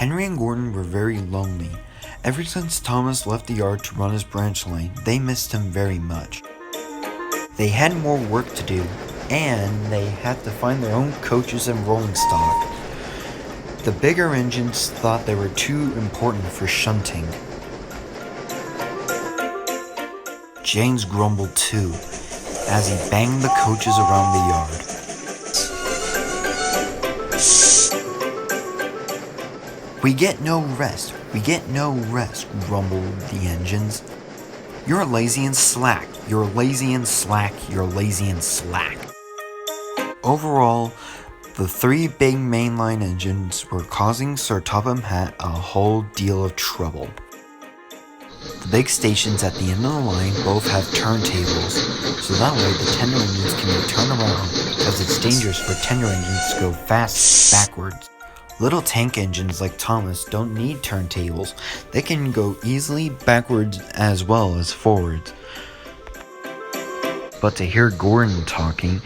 Henry and Gordon were very lonely. Ever since Thomas left the yard to run his branch line, they missed him very much. They had more work to do, and they had to find their own coaches and rolling stock. The bigger engines thought they were too important for shunting. James grumbled too, as he banged the coaches around the yard. We get no rest, grumbled the engines. You're lazy and slack, you're lazy and slack, you're lazy and slack. Overall, the three big mainline engines were causing Sir Topham Hatt a whole deal of trouble. The big stations at the end of the line both have turntables, so that way the tender engines can be turned around, because it's dangerous for tender engines to go fast backwards. Little tank engines like Thomas don't need turntables. They can go easily backwards as well as forwards. But to hear Gordon talking,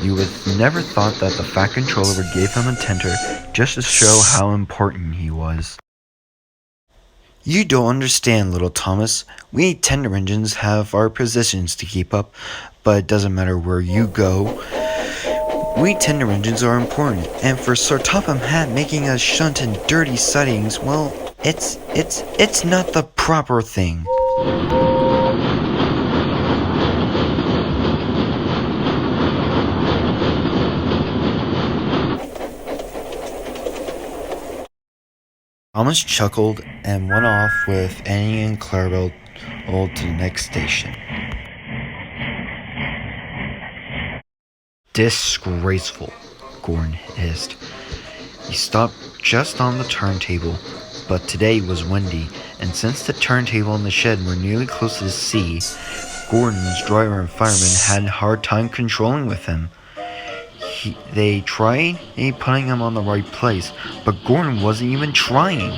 you would never thought that the Fat Controller would give him a tender just to show how important he was. You don't understand, little Thomas. We tender engines have our positions to keep up, but it doesn't matter where you go. We tender engines are important, and for Sir Topham Hatt making us shunt in dirty sidings, well, it's not the proper thing. Thomas chuckled and went off with Annie and Clarabelle to the next station. Disgraceful, Gordon hissed. He stopped just on the turntable, but today was windy, and since the turntable and the shed were nearly close to the sea, Gordon's driver and fireman had a hard time controlling with him. They tried putting him on the right place, but Gordon wasn't even trying.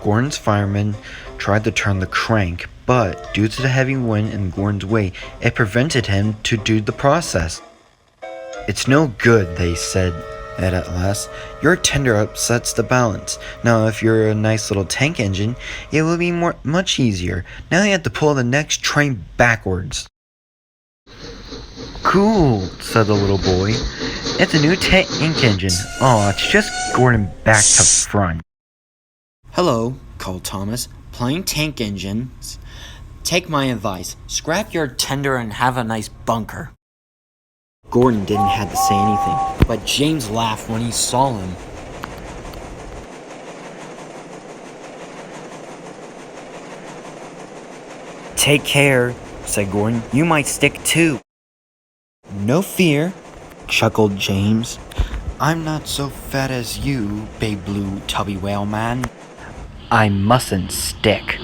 Gordon's fireman tried to turn the crank, but due to the heavy wind in Gordon's way, it prevented him to do the process. It's no good, they said at last. Your tender upsets the balance. Now if you're a nice little tank engine, it will be much easier. Now you have to pull the next train backwards. Cool, said the little boy. It's a new tank engine. Oh, it's just Gordon back to front. Hello, called Thomas. Playing tank engines. Take my advice. Scrap your tender and have a nice bunker. Gordon didn't have to say anything, but James laughed when he saw him. Take care, said Gordon. You might stick too. No fear, chuckled James. I'm not so fat as you, big blue tubby whale man. I mustn't stick.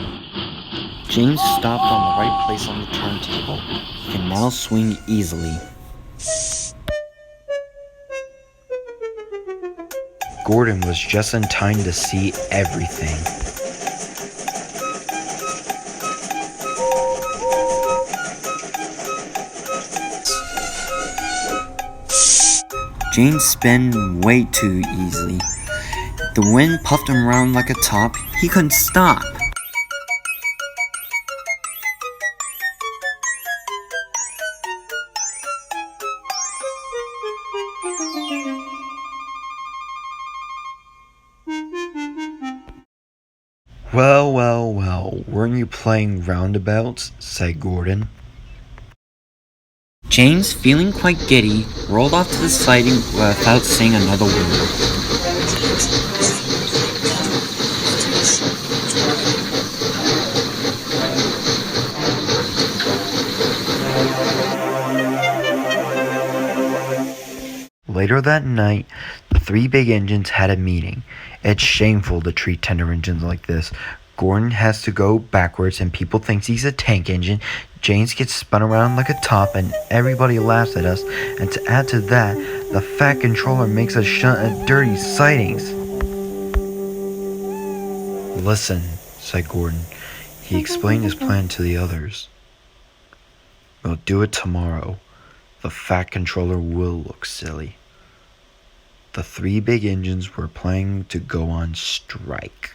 James stopped on the right place on the turntable. He can now swing easily. Gordon was just in time to see everything. James spun way too easily. The wind puffed him around like a top. He couldn't stop. Well, weren't you playing roundabouts? Said Gordon. James, feeling quite giddy, rolled off to the siding without saying another word. Later that night, the three big engines had a meeting. It's shameful to treat tender engines like this. Gordon has to go backwards and people think he's a tank engine. James gets spun around like a top and everybody laughs at us. And to add to that, the fat controller makes us shunt at dirty sightings. Listen, said Gordon. He explained his plan to the others. We'll do it tomorrow. The fat controller will look silly. The three big engines were planning to go on strike.